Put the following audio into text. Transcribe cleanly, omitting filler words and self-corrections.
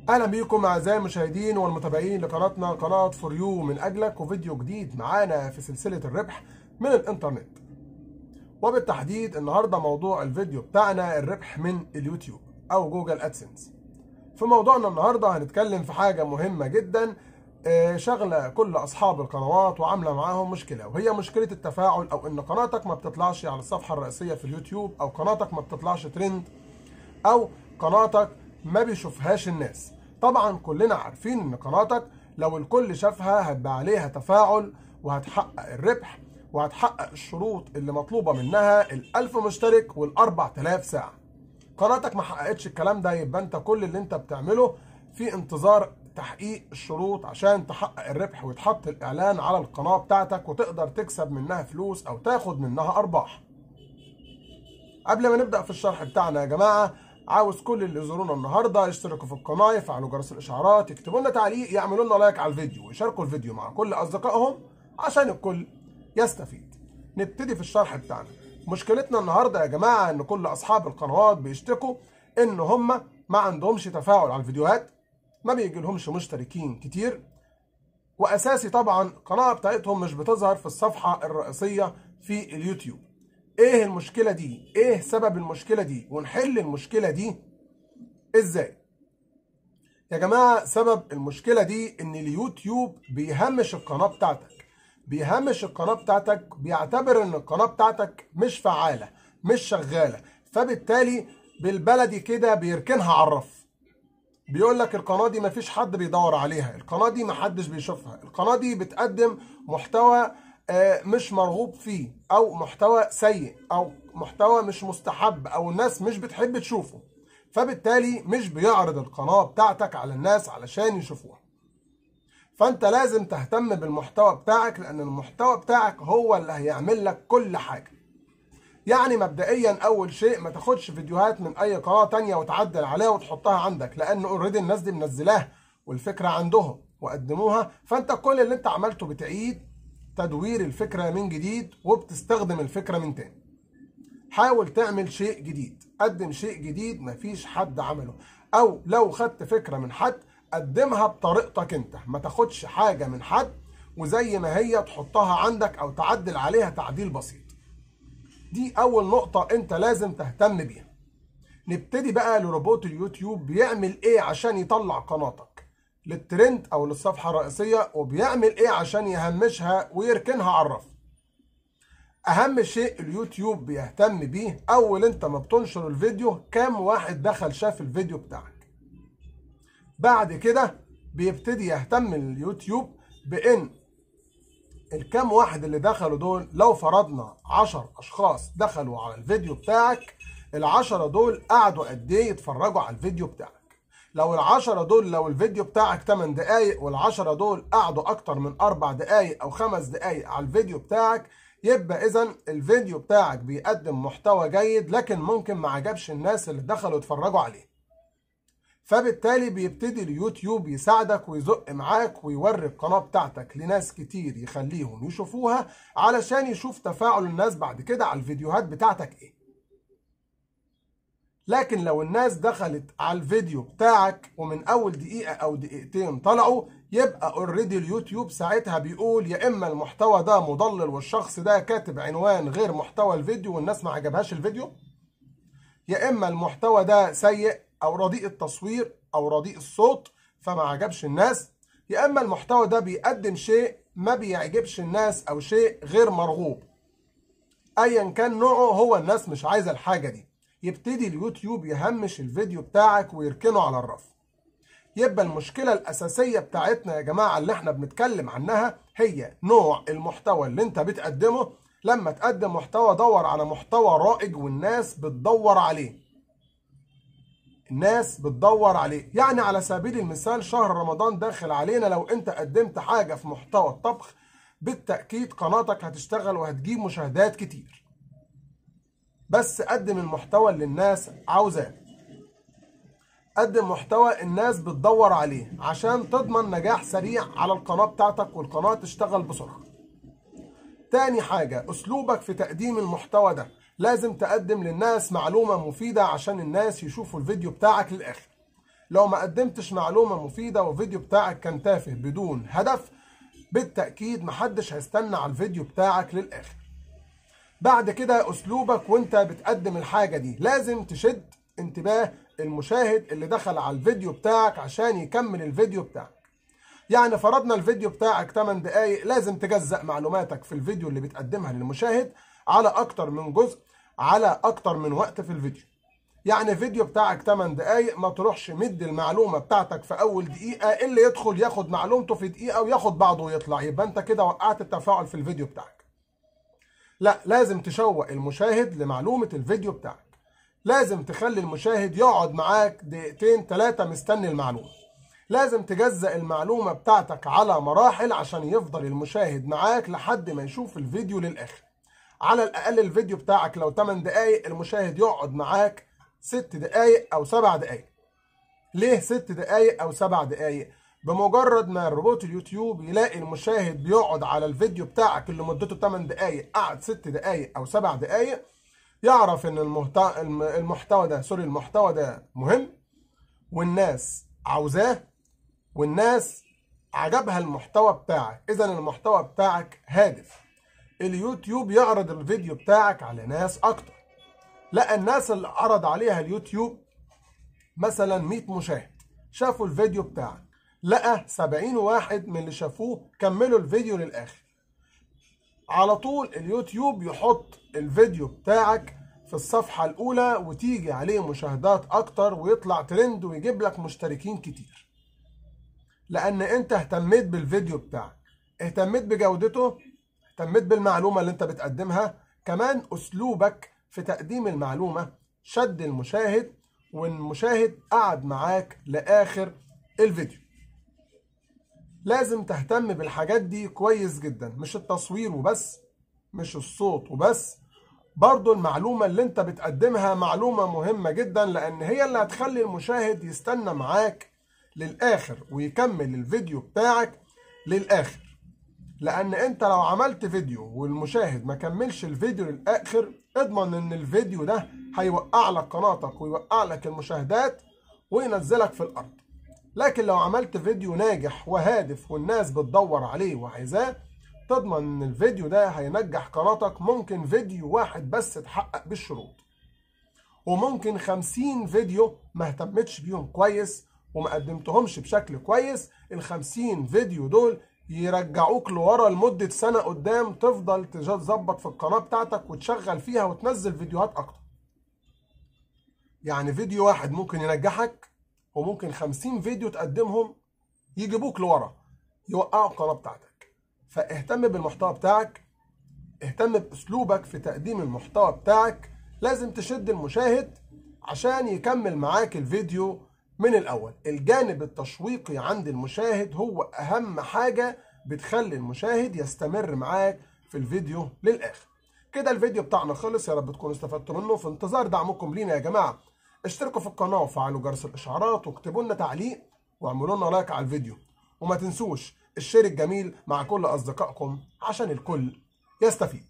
اهلا بيكم اعزائي المشاهدين والمتابعين لقناتنا قناه فور يو من اجلك، وفيديو جديد معانا في سلسله الربح من الانترنت. وبالتحديد النهارده موضوع الفيديو بتاعنا الربح من اليوتيوب او جوجل ادسنس. في موضوعنا النهارده هنتكلم في حاجه مهمه جدا شغله كل اصحاب القنوات وعامله معاهم مشكله، وهي مشكله التفاعل، او ان قناتك ما بتطلعش على الصفحه الرئيسيه في اليوتيوب، او قناتك ما بتطلعش ترند، او قناتك ما بيشوفهاش الناس. طبعا كلنا عارفين ان قناتك لو الكل شافها هتبقى عليها تفاعل وهتحقق الربح وهتحقق الشروط اللي مطلوبة منها ال1000 مشترك وال4000 ساعة. قناتك ما حققتش الكلام ده، يبقى انت كل اللي انت بتعمله في انتظار تحقيق الشروط عشان تحقق الربح ويتحط الاعلان على القناة بتاعتك وتقدر تكسب منها فلوس او تاخد منها ارباح. قبل ما نبدأ في الشرح بتاعنا يا جماعة، عاوز كل اللي يزورونا النهارده يشتركوا في القناه، يفعلوا جرس الاشعارات، يكتبوا لنا تعليق، يعملوا لنا لايك على الفيديو، ويشاركوا الفيديو مع كل اصدقائهم عشان الكل يستفيد. نبتدي في الشرح بتاعنا. مشكلتنا النهارده يا جماعه ان كل اصحاب القنوات بيشتكوا ان هم ما عندهمش تفاعل على الفيديوهات، ما بيجي لهمش مشتركين كتير، واساسي طبعا القناه بتاعتهم مش بتظهر في الصفحه الرئيسيه في اليوتيوب. ايه المشكلة دي؟ ايه سبب المشكلة دي؟ ونحل المشكلة دي ازاي؟ يا جماعة سبب المشكلة دي ان اليوتيوب بيهمش القناة بتاعتك، بيعتبر ان القناة بتاعتك مش فعالة، مش شغالة، فبالتالي بالبلدي كده بيركنها على الرف. بيقول لك القناة دي مفيش حد بيدور عليها، القناة دي محدش بيشوفها، القناة دي بتقدم محتوى مش مرغوب فيه، او محتوى سيء، او محتوى مش مستحب، او الناس مش بتحب تشوفه، فبالتالي مش بيعرض القناة بتاعتك على الناس علشان يشوفوها. فانت لازم تهتم بالمحتوى بتاعك، لان المحتوى بتاعك هو اللي هيعمل لك كل حاجة. يعني مبدئيا اول شيء ما تاخدش فيديوهات من اي قناة تانية وتعدل عليها وتحطها عندك، لان اوريدي الناس دي منزلاها والفكرة عندهم وقدموها، فانت كل اللي انت عملته بتعيد تدوير الفكرة من جديد وبتستخدم الفكرة من تاني. حاول تعمل شيء جديد، قدم شيء جديد مفيش حد عمله، او لو خدت فكرة من حد قدمها بطريقتك انت، ما تاخدش حاجة من حد وزي ما هي تحطها عندك او تعدل عليها تعديل بسيط. دي اول نقطة انت لازم تهتم بيها. نبتدي بقى لروبوت اليوتيوب بيعمل ايه عشان يطلع قناتك للترند او للصفحة الرئيسية، وبيعمل ايه عشان يهمشها ويركنها على الرف. اهم شيء اليوتيوب بيهتم بيه اول انت ما بتنشر الفيديو كام واحد دخل شاف الفيديو بتاعك. بعد كده بيبتدي يهتم اليوتيوب بان الكام واحد اللي دخلوا دول، لو فرضنا 10 اشخاص دخلوا على الفيديو بتاعك، ال10 دول قعدوا قد ايه يتفرجوا على الفيديو بتاعك. لو ال10 دول، لو الفيديو بتاعك 8 دقايق وال10 دول قعدوا اكتر من 4 دقايق او 5 دقايق على الفيديو بتاعك، يبقى اذا الفيديو بتاعك بيقدم محتوى جيد، لكن ممكن ما عجبش الناس اللي دخلوا يتفرجوا عليه. فبالتالي بيبتدي اليوتيوب يساعدك ويزق معاك ويوري القناة بتاعتك لناس كتير يخليهم يشوفوها علشان يشوف تفاعل الناس بعد كده على الفيديوهات بتاعتك ايه. لكن لو الناس دخلت على الفيديو بتاعك ومن اول دقيقة او دقيقتين طلعوا، يبقى اوريدي اليوتيوب ساعتها بيقول يا اما المحتوى ده مضلل والشخص ده كاتب عنوان غير محتوى الفيديو والناس ما عجبهاش الفيديو، يا اما المحتوى ده سيء او رديء التصوير او رديء الصوت فما عجبش الناس، يا اما المحتوى ده بيقدم شيء ما بيعجبش الناس او شيء غير مرغوب. ايا كان نوعه، هو الناس مش عايزة الحاجة دي، يبتدي اليوتيوب يهمش الفيديو بتاعك ويركنه على الرف. يبقى المشكلة الأساسية بتاعتنا يا جماعة اللي احنا بنتكلم عنها هي نوع المحتوى اللي انت بتقدمه. لما تقدم محتوى دور على محتوى رائج والناس بتدور عليه، الناس بتدور عليه. يعني على سبيل المثال شهر رمضان داخل علينا، لو انت قدمت حاجة في محتوى الطبخ بالتأكيد قناتك هتشتغل وهتجيب مشاهدات كتير، بس قدم المحتوى اللي الناس عاوزاه، قدم محتوى الناس بتدور عليه عشان تضمن نجاح سريع على القناة بتاعتك والقناة تشتغل بسرعة. تاني حاجة أسلوبك في تقديم المحتوى ده، لازم تقدم للناس معلومة مفيدة عشان الناس يشوفوا الفيديو بتاعك للآخر. لو ما قدمتش معلومة مفيدة والفيديو بتاعك كان تافه بدون هدف، بالتأكيد محدش هيستنى على الفيديو بتاعك للآخر. بعد كده أسلوبك وانت بتقدم الحاجة دي لازم تشد انتباه المشاهد اللي دخل على الفيديو بتاعك عشان يكمل الفيديو بتاعك. يعني فرضنا الفيديو بتاعك 8 دقايق، لازم تجزأ معلوماتك في الفيديو اللي بتقدمها للمشاهد على أكتر من جزء، على أكتر من وقت في الفيديو. يعني فيديو بتاعك 8 دقايق، ما تروحش مد المعلومة بتاعتك في أول دقيقة، اللي يدخل ياخد معلومته في دقيقة وياخد بعضه ويطلع، يبقى أنت كده وقعت التفاعل في الفيديو بتاعك. لا، لازم تشوق المشاهد لمعلومة الفيديو بتاعك. لازم تخلي المشاهد يقعد معاك دقيقتين 3 مستني المعلومة. لازم تجزأ المعلومة بتاعتك على مراحل عشان يفضل المشاهد معاك لحد ما يشوف الفيديو للآخر. على الأقل الفيديو بتاعك لو 8 دقايق، المشاهد يقعد معاك 6 دقايق أو 7 دقايق. ليه 6 دقايق أو 7 دقايق؟ بمجرد ما روبوت اليوتيوب يلاقي المشاهد بيقعد على الفيديو بتاعك اللي مدته 8 دقايق قعد 6 دقايق أو 7 دقايق، يعرف إن المحتوى ده مهم والناس عاوزاه والناس عجبها المحتوى بتاعك. إذا المحتوى بتاعك هادف. اليوتيوب يعرض الفيديو بتاعك على ناس أكتر. لا، الناس اللي عرض عليها اليوتيوب مثلا 100 مشاهد شافوا الفيديو بتاعك، لقى 70 واحد من اللي شافوه كملوا الفيديو للآخر. على طول اليوتيوب يحط الفيديو بتاعك في الصفحة الأولى وتيجي عليه مشاهدات أكتر ويطلع ترند ويجيب لك مشتركين كتير، لأن أنت اهتميت بالفيديو بتاعك، اهتميت بجودته، اهتميت بالمعلومة اللي أنت بتقدمها. كمان أسلوبك في تقديم المعلومة شد المشاهد، والمشاهد قعد معاك لآخر الفيديو. لازم تهتم بالحاجات دي كويس جدا، مش التصوير وبس، مش الصوت وبس، برضو المعلومة اللي انت بتقدمها معلومة مهمة جدا، لأن هي اللي هتخلي المشاهد يستنى معاك للآخر ويكمل الفيديو بتاعك للآخر. لأن انت لو عملت فيديو والمشاهد ما كملش الفيديو للآخر، اضمن ان الفيديو ده هيوقع لك قناتك ويوقع لك المشاهدات وينزلك في الأرض. لكن لو عملت فيديو ناجح وهادف والناس بتدور عليه وعايزاه، تضمن ان الفيديو ده هينجح قناتك. ممكن فيديو واحد بس تحقق بالشروط، وممكن 50 فيديو ما اهتمتش بيهم كويس وما قدمتهمش بشكل كويس. ال50 فيديو دول يرجعوك لورا لمدة سنة قدام، تفضل تظبط في القناة بتاعتك وتشغل فيها وتنزل فيديوهات أكتر. يعني فيديو واحد ممكن ينجحك، وممكن 50 فيديو تقدمهم يجيبوك لورا يوقعوا القناة بتاعتك. فاهتم بالمحتوى بتاعك، اهتم بأسلوبك في تقديم المحتوى بتاعك. لازم تشد المشاهد عشان يكمل معاك الفيديو من الأول. الجانب التشويقي عند المشاهد هو أهم حاجة بتخلي المشاهد يستمر معاك في الفيديو للآخر. كده الفيديو بتاعنا خلص، يا رب تكونوا استفدتوا منه. في انتظار دعمكم لينا يا جماعة، اشتركوا في القناة وفعلوا جرس الإشعارات واكتبوا لنا تعليق واعملوا لنا لايك على الفيديو، وما تنسوش الشير الجميل مع كل أصدقائكم عشان الكل يستفيد.